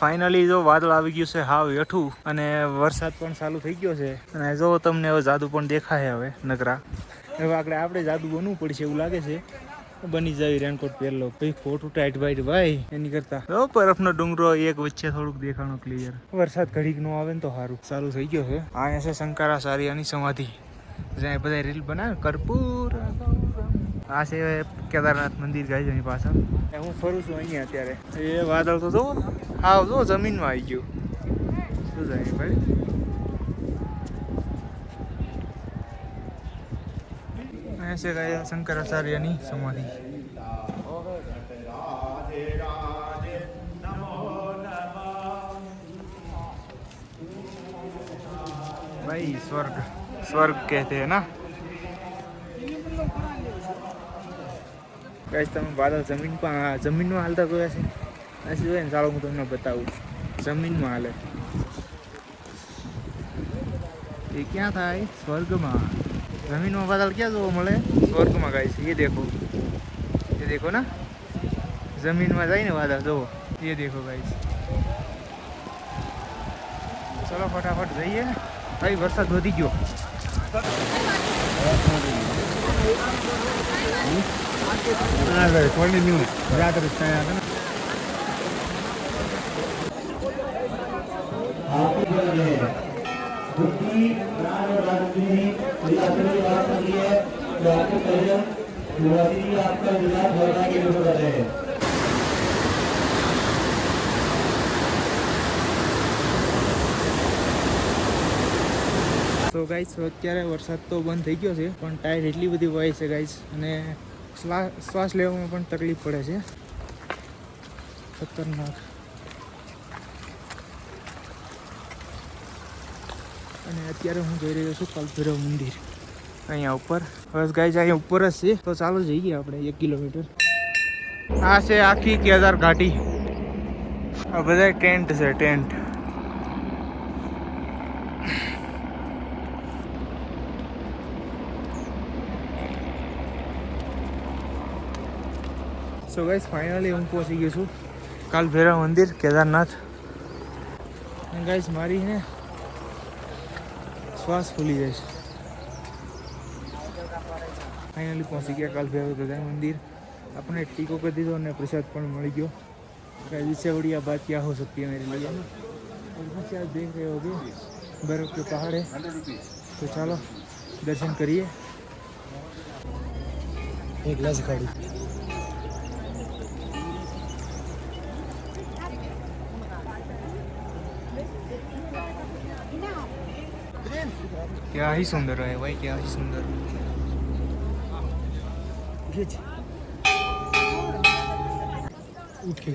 Finally જો વાદળ આવી ગયું છે હાવ હેઠું અને વરસાદ પણ ચાલુ થઈ ગયો છે અને જો તમને હવે જાદુ પણ દેખાય હવે નકરા હવે આપણે જાદુ બનવું પડશે એવું લાગે છે. બની જાય રેનકોટ પહેરલો ભાઈ ખોટું ટાઈટ બાઈટ ભાઈ એની કરતા બરફનો ડુંગરો એક વચ્ચે થોડુંક દેખાણું ક્લિયર. વરસાદ ઘડીક નો આવે ને તો સારું ચાલુ થઈ ગયો છે. અહીંયા છે શંકરાચાર્યની સમાધિ જ્યાં બધા રીલ બનાવે કર્પૂર. આ છે કેદારનાથ મંદિર ગાય છે એની પાછળ. હું ફરું છું અહીંયા અત્યારે એ વાદળ તો જોવો હાવ જો જમીનમાં આવી ગયું શું જાય ભાઈ. અહીંયા છે ગાય શંકરાચાર્યની સમાધિ. भाई स्वर्ग स्वर्ग कहते हैं ना गाइस. તમે વાદળ જમીનમાં હાલતા જોયા છે? આ સિવાય ને ચાલો હું તમને બતાવું. જમીનમાં હાલે એ ક્યાં થાય? સ્વર્ગમાં. જમીનમાં વાદળ ક્યાં જોવા મળે? સ્વર્ગમાં ગાય છે. ये देखो ना જમીનમાં જાય ને વાદળ જોવો. ये देखो गाइस. ચલો ફટાફટ જઈએ. ભાઈ વરસાદ વધી ગયો. તો ગાઈસ અત્યારે વરસાદ તો બંધ થઈ ગયો છે પણ ટાયર એટલી બધી વહે છે ગાઈસ અને શ્વાસ લેવામાં પણ તકલીફ પડે છે. ખતરનાક. અને અત્યારે હું જઈ રહ્યો છું કાલભૈરવ મંદિર અહીંયા ઉપર. બસ ગાઈસ અહીંયા ઉપર જ છે તો ચાલો જઈએ આપણે 1 કિલોમીટર. આ છે આખી કેદાર ઘાટી. આ બધા ટેન્ટ છે ટેન્ટ. સો ગાઈસ ફાઇનલી હું પહોંચી ગયો છું કાલભૈરવ મંદિર કેદારનાથ. અને ગાઈસ મારી ને શ્વાસ ફૂલી જાય છે. ફાઇનલી પહોંચી ગયા કાલભૈરવ દાદા મંદિર. આપણે ટીકો કરી દીધો અને પ્રસાદ પણ મળી ગયો. इससे बढ़िया बात क्या हो सकती है मेरे लिए. आप देख रहे होगे बर्फ के पहाड़ है तो चलो दर्शन करिए. एक ग्लास खाड़ी क्या ही सुंदर है भाई, क्या ही सुंदर. उठ के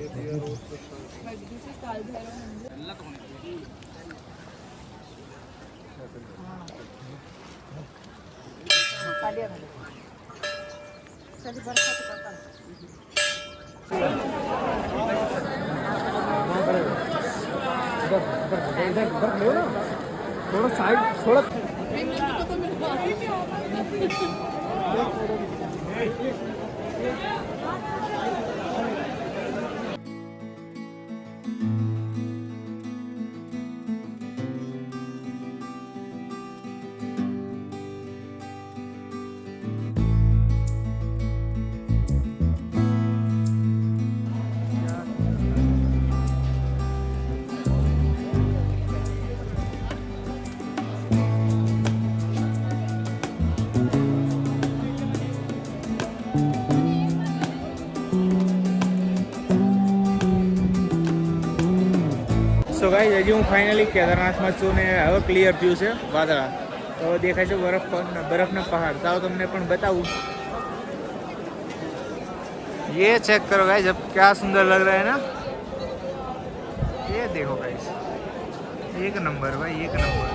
थोड़ा साइड थोड़ा તો ગાઈસ હજી હું ફાઇનલી કેદારનાથમાં છું ને હવે ક્લિયર થયું છે વાદળા. તો દેખાય છે બરફના પહાડ. ચાલો તમને પણ બતાવું. ये चेक करो गाइस अब क्या सुंदर लग रहा है ना. ये देखो गाइस एक नंबर भाई, एक नंबर.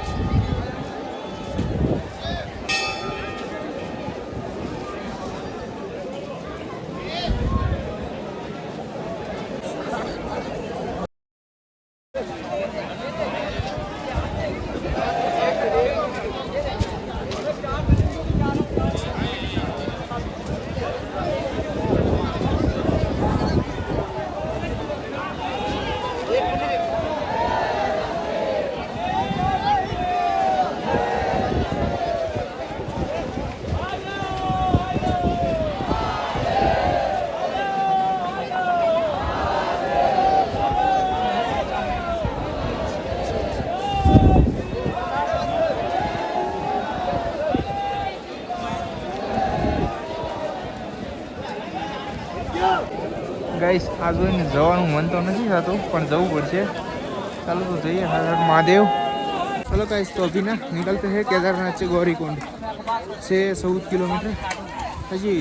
ગાઈસ આ જોઈને જવાનું મન તો નથી થતું પણ જવું પડશે. ચાલો તો જઈએ. હર હર મહાદેવ. चलो गाइस तो अभी ना निकलते हैं केदारनाथ से गौरीकुंड से 14 કિલોમીટર હજી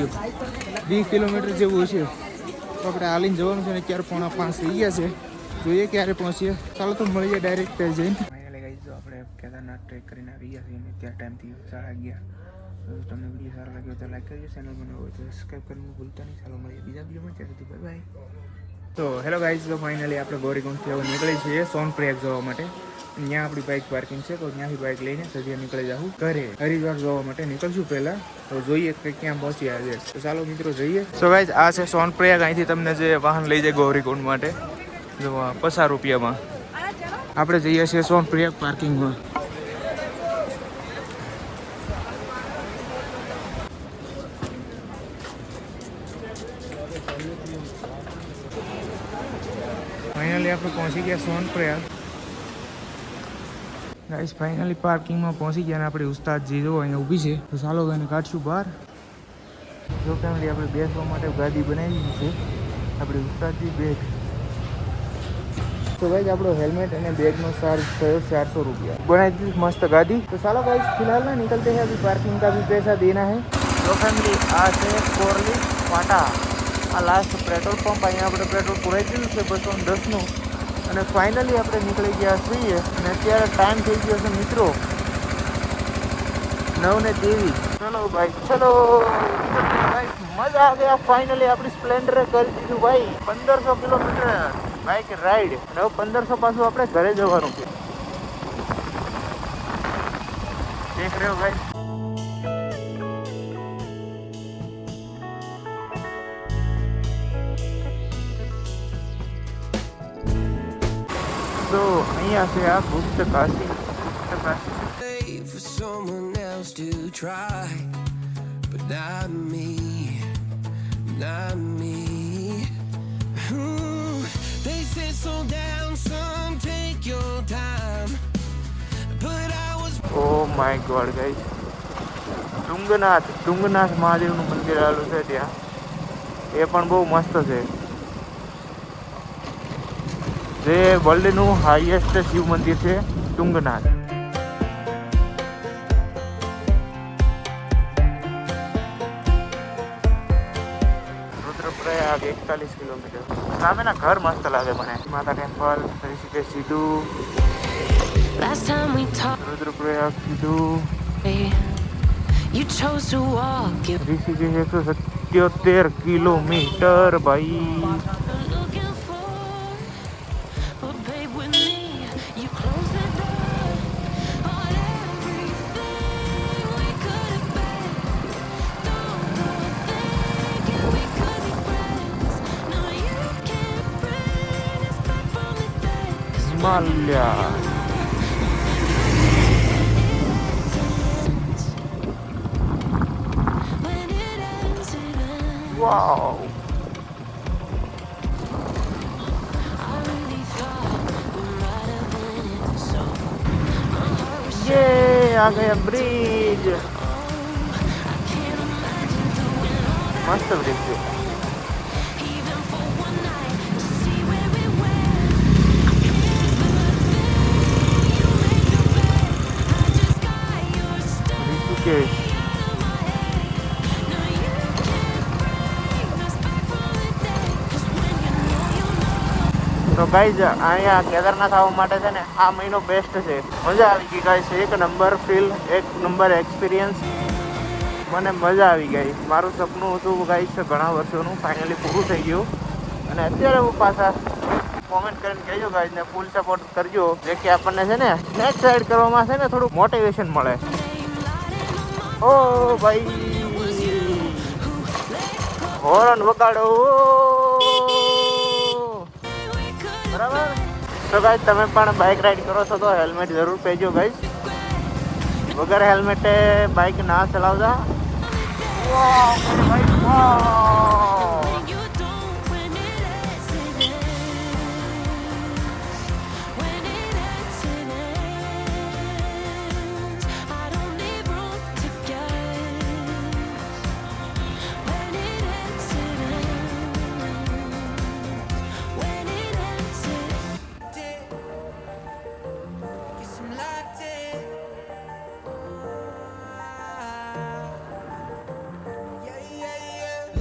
20 કિલોમીટર જેવું છે. તો આપણે હાલીને જવાનું છે ને ક્યારે 4:45 થઈ ગયા છે. જોઈએ ક્યારે પહોંચીએ. ચાલો તો મળીએ ડાયરેક્ટ ત્યાં જઈને. ફાઇનલી ગાઈસ જો આપણે કેદારનાથ ટ્રેક કરીને આવી ગયા છીએ. ત્યાં ટાઈમથી 11:30. તો તમને વિડીયો સારો લાગ્યો તો લાઈક કરજો. ચેનલ બનાવો હોય તો સબસ્ક્રાઈબ કરવાનું ભૂલતા નહીં. ચાલો મળીએ બીજા વિડીયોમાં. ત્યાં સુધી બાય બાય. તો હેલો ગાઈસ તો ફાઇનલી આપણે ગૌરીકુંડથી હવે નીકળી છીએ સોનપ્રયાગ જવા માટે. ત્યાં આપણી બાઇક પાર્કિંગ છે તો ત્યાંથી બાઇક લઈને સીધા નીકળી જાઉં ઘરે. હરિદ્વાર જવા માટે નીકળશું પહેલાં. તો જોઈએ કે ક્યાં પહોંચ્યા છે. તો ચાલો મિત્રો જઈએ. સો ગાઈસ આ છે સોનપ્રયાગ. અહીંથી તમને જે વાહન લઈ જાય ગૌરીકુંડ માટે જો 50 રૂપિયામાં. આપણે જઈએ છીએ સોનપ્રયાગ પાર્કિંગમાં. ફાઇનલી આપણે પહોંચી ગયા સોનપ્રયાગ. ગાઈસ ફાઇનલી પાર્કિંગમાં પહોંચી ગયા અને આપણી ઉસ્તાદજી જો અહીંયા ઊભી છે. તો ચાલો એને કાઢશું બહાર. જો ફેમિલી આપણે બેસવા માટે ગાડી બનાવી છે. આપણી ઉસ્તાદજી બેગ. તો ગાઈસ આપણો હેલ્મેટ અને બેગનો ચાર્જ થયો 400 રૂપિયા. बनाई दी मस्त गाड़ी. तो चलो गाइस फिलहाल ना निकलते हैं. अभी पार्किंग का भी पैसा देना है. तो फैमिली आ છે કોરલી પાટા. આ લાસ્ટ પેટ્રોલ પંપ. અહીંયા આપણે પેટ્રોલ પુરાઈ દીધું છે 210નું. અને ફાઇનલી આપણે નીકળી ગયા છીએ. અને અત્યારે ટાઈમ થઈ ગયો છે મિત્રો 9:23. ચલો ભાઈ ચલો. મજા આ ગયા. ફાઇનલી આપણી સ્પ્લેન્ડરે કરી દીધું ભાઈ 1500 કિલોમીટર બાઇક રાઈડ. અને 1500 પાછું આપણે ઘરે જવાનું છે. દેખ રહ્યો ભાઈ. તો અહીંયા છે આ ગુપ્ત Kashi. For someone else to try, but not me, not me. They say slow down, some take your time, but I was. Oh my God, guys. ટુંગનાથ મહાદેવનું મંદિર આવેલું છે ત્યાં. એ પણ બહુ મસ્ત છે. જે વર્લ્ડનું હાઈએસ્ટ શિવ મંદિર છે ટુંગનાથ. રુદ્રપ્રયાગ 41 કિલોમીટર. સામેના ઘર મસ્ત લાગે મને. માતા ટેમ્પલ, ઋષિકેશ સીધું, રુદ્રપ્રયાગ સીધું, ઋષિકેશ 177 કિલોમીટર ભાઈ. Himalaya. Wow. ये आ गया ब्रिज. मस्त ब्रिज है. તો ગાઈઝ અહીંયા કેદારનાથ આવવા માટે છે ને આ મહિનો બેસ્ટ છે. મજા આવી ગઈ ગાઈઝ. એક નંબર ફીલ, એક નંબર એક્સપિરિયન્સ. મને મજા આવી ગઈ. મારું સપનું હતું ગાઈઝ ઘણા વર્ષોનું, ફાઇનલી પૂરું થઈ ગયું. અને અત્યારે હું પાછા કોમેન્ટ કરીને કહેજો ગાઈઝ ને ફૂલ સપોર્ટ કરજો. જે કે આપણને છે ને નેક્સ્ટ સાઈડ કરવામાં છે ને થોડું મોટિવેશન મળે. ઓ ભાઈ હોર્ન વગાડો બરાબર. તો ગાઈઝ તમે પણ બાઇક રાઈડ કરો છો તો હેલ્મેટ જરૂર પહેરજો ગાઈઝ. વગર હેલ્મેટે બાઇક ના ચલાવતા.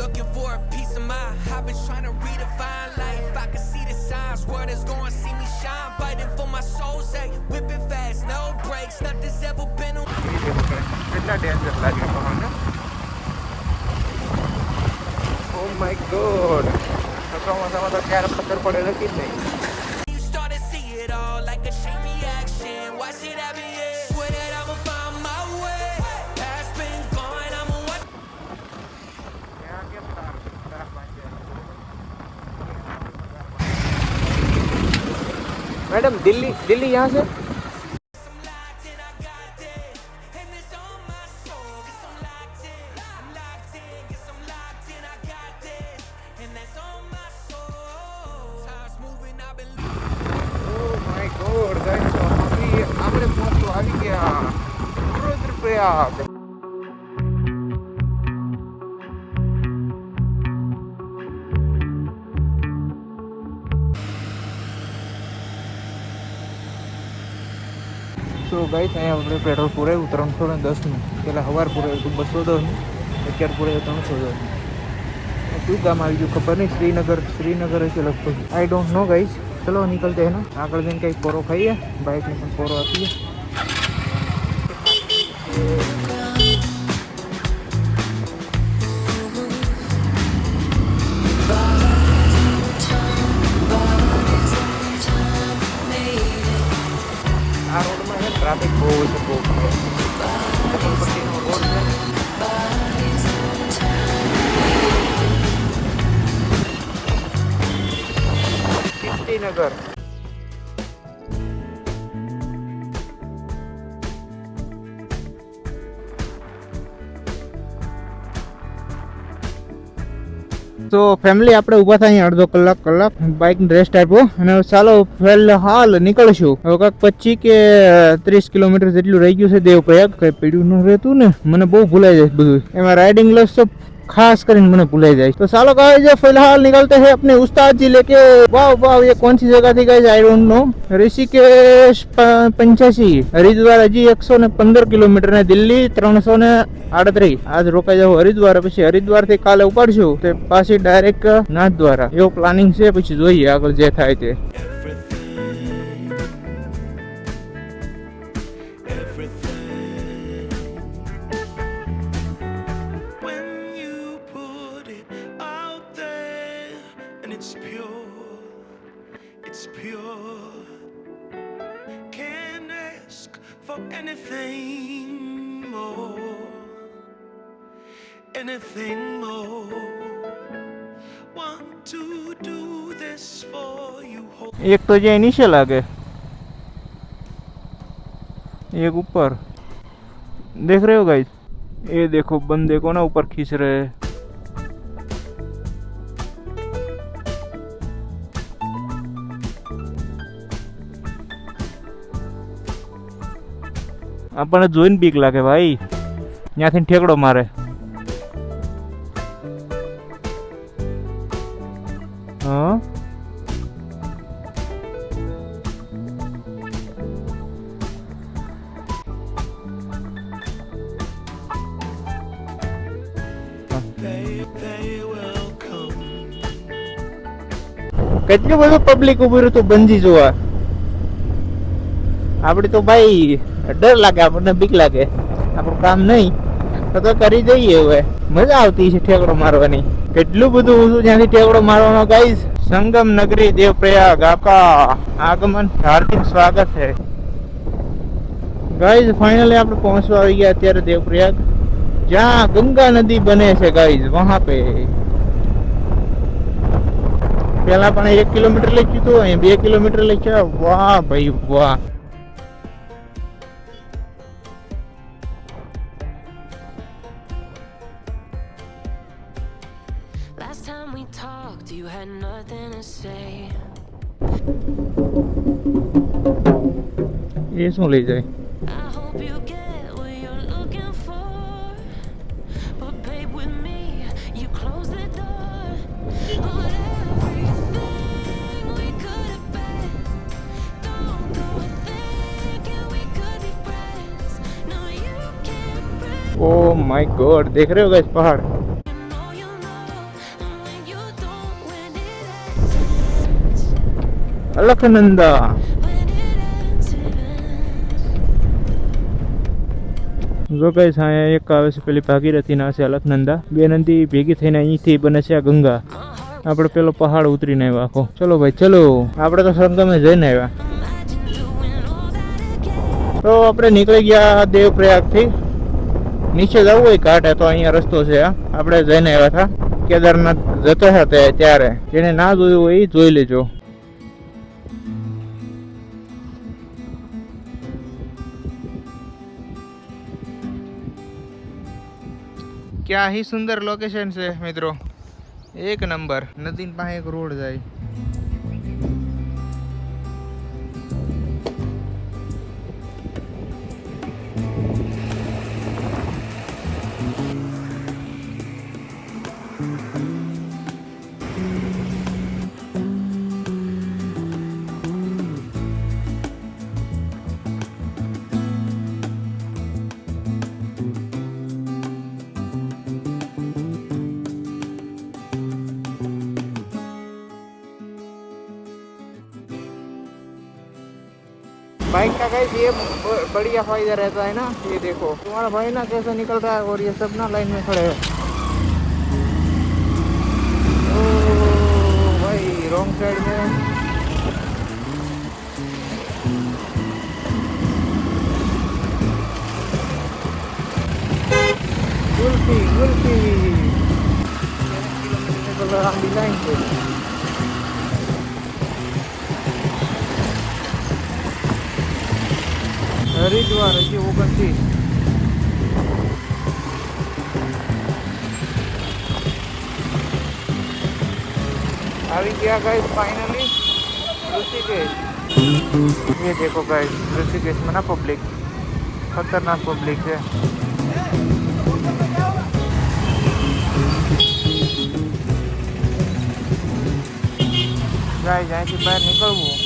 looking for a piece of mind. I've been trying to redefine life. I can see the signs, world is going to see me shine. Fighting for my soul, say, whipping fast, no brakes. Nothing's ever been on. કેટલા danger લાગે પહાડ. Oh my God, ચોમાસામાં તો ક્યારે પથ્થર પડે નથી જ નહીં. You start to see it all like a chain reaction. Watch it happen, yeah. Swear that I'ma find my way. Past been gone, I'ma watch. Madam Delhi Delhi यहाँ से I'm locked in, I got this. And it's on my soul. Guess I'm locked in. I'm locked in. Guess I'm locked in, I got this. And that's on my soul. Time's moving, I've been Oh my god, guys, તો આપણે પહોંચો આવી ગયા Rudraprayag. So guys, અહીંયા આપણે petrol પૂરાયું 310નું. પહેલાં સવાર પૂરાયું હતું 210નું, અત્યારે પૂરાયું 310. શું ગામ આવી ગયું ખબર નહીં. શ્રીનગર હશે લગભગ, આઈ ડોન્ટ નો ગાઈસ. ચલો નીકળते हैं ना. આગળ જઈને કંઈક પોરો ખાઈએ, બાઇકને પણ પોરો આપીએ. આ રોડમાં છે ટ્રાફિક બહુ છે, બહુ કપલપટ્ટીનો રોડ છે. શ્રીનગર. તો ફેમિલી આપણે ઊભા થાય અહીંયા અડધો કલાક બાઇક રેસ્ટ આપ્યો અને ચાલો હાલ નીકળશું. હવે કાંક 25 કે 30 કિલોમીટર જેટલું રહી ગયું છે દેવપ્રયાગ. કઈ પીડ્યું ન રહેતું ને, મને બહુ ભૂલાઈ જાય બધું. એમાં રાઇડિંગ ગ્લવ્સ તો खास કરીને મને ભૂલાઈ જાય. तो चलो गाइस, फिलहाल निकलते हैं अपने उस्ताद जी लेके. वाह वाह, ये कौन सी जगह थी guys? I don't know. Rishikesh 85, Haridwar હજી 115 કિલોમીટર ને દિલ્હી 338. આજ રોકાઈ જાવ હરિદ્વાર, પછી હરિદ્વાર થી કાલે ઉપાડશું તે પાછી ડાયરેક્ટ નાથદ્વારા. એવો પ્લાનિંગ છે, પછી જોઈએ આગળ જે થાય તે. It's pure. Can't ask for anything more. Anything more. Want to do this for you. एक तो जो नीचे लागे, एक ऊपर. देख रहे हो गाइस, ये देखो बंदे को ना ऊपर खींच रहे हैं. આપણને જોઈને બીક લાગે ભાઈ, ત્યાંથી ઠેકડો મારે. હા, કેટલું બધું પબ્લિક ઉભી રહ્યું હતું બંજી જોવા. આપણે તો ભાઈ ડર લાગે, આપણને બીક લાગે, આપણું કામ નહીં તો કરી દઈએ. હવે મજા આવતી છે ઠેકડો મારવાની. કેટલું બધું ઊંચું જ્યાંથી ઠેકડો મારવાનો ગાઈસ. સંગમ નગરી દેવપ્રયાગ, આપકા આગમન હાર્દિક સ્વાગત છે ગાઈસ. ફાઇનલી આપણે પહોંચવા આવી ગયા અત્યારે દેવપ્રયાગ, જ્યાં ગંગા નદી બને છે ગાઈસ. વહાં પે પેલા પણ 1 કિલોમીટર લઈ ગયું હતું, અહીં 2 કિલોમીટર લઈ ગયા. વાહ ભાઈ વાહ. Last time we talked, you had nothing to say. એ શું લઈ જાય? I hope you get what you're looking for. But babe, with me, you close the door on everything we could have been. Don't go thinking we could be friends. No, you can't break. Oh my God, देख रहे हो guys पहाड़. You know Alaknanda. When it ends, it ends. જો guys અહીંયા એક આવે છે પેલી ભાગીરથી ના છે અલખનંદા. બે નદી ભેગી થઈને અહીંથી બને છે આ ગંગા. આપણે પેલો પહાડ ઉતરીને આવ્યા આખો. ચલો ભાઈ ચલો, આપણે તો સંગમે જઈને આવ્યા. Imagine doing all that again. તો આપણે નીકળી ગયા દેવપ્રયાગ થી. નીચે જવું હોય ઘાટે તો અહીંયા રસ્તો છે. આપણે જઈને આવ્યા હતા કેદારનાથ જતા હતા ત્યારે. જેને ના જોયું હોય એ જોઈ લેજો. क्या ही सुंदर लोकेशन છે મિત્રો, એક નંબર. નદી પાસે એક રોડ જાય. बाइक का गाइस ये बढ़िया फायदा रहता है ना. ये देखो तुम्हारा भाई ना कैसे निकल रहा है और ये सब ना लाइन में खड़े हैं. ओ भाई रॉन्ग साइड में. गुल्फी गुल्फी लाइन पे. હરિદ્વાર હજી 29. આવી ગયા गाइस फाइनली ऋषिकेश. ये देखो गाइस ऋषिकेश में ना पब्लिक खतरनाक पब्लिक है. गाइस અહીંથી બહાર નીકળવું.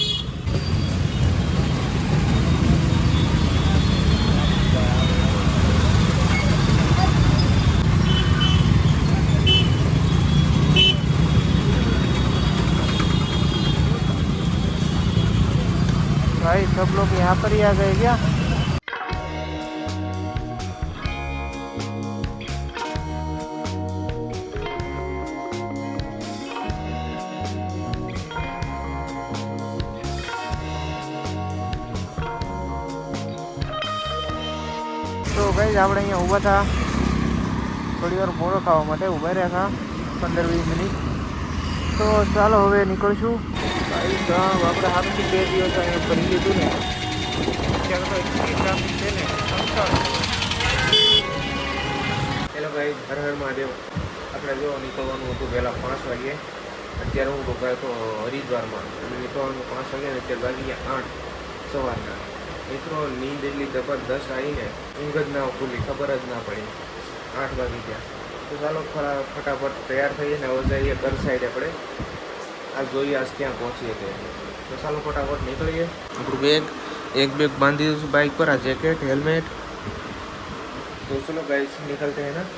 भाई सब लोग यहाँ पर ही आ गए क्या? તો ગાઈસ આપણે અહીંયા ઊભા હતા થોડી વાર મોડો ખાવા માટે ઊભા રહ્યા હતા 15-20 મિનિટ. તો ચાલો હવે નીકળશું. ભાઈ સાહેબ આપણે હાથથી 2 દિવસ અહીંયા કરી લીધું ને અત્યારે તો એટલી ટ્રાફિક છે ને. હેલો ભાઈ, હર હર મહાદેવ. આપણે જો નીકળવાનું હતું પહેલાં 5 વાગે. અત્યારે હું રોકાયો તો હરિદ્વારમાં અને નીકળવાનું 5 વાગે ને અત્યારે વાગી ગયા 8 સવારના. મિત્રો નીંદ એટલી જબરદસ્ત આવીને ઊંઘ જ ના ખુલી, ખબર જ ના પડી. 8 વાગી ગયા. તો ચાલો ફટાફટ તૈયાર થઈએ ને હવે જઈએ ઘર સાઈડ. આપણે આ જોઈએ આજ ક્યાં પહોંચીએ તે. તો ચાલો ફટાફટ નીકળીએ. આપણું બેગ એક બેગ બાંધી દીધું બાઇક પર, આ જેકેટ હેલ્મેટ. तो चलो गाइस निकलते हैं ना.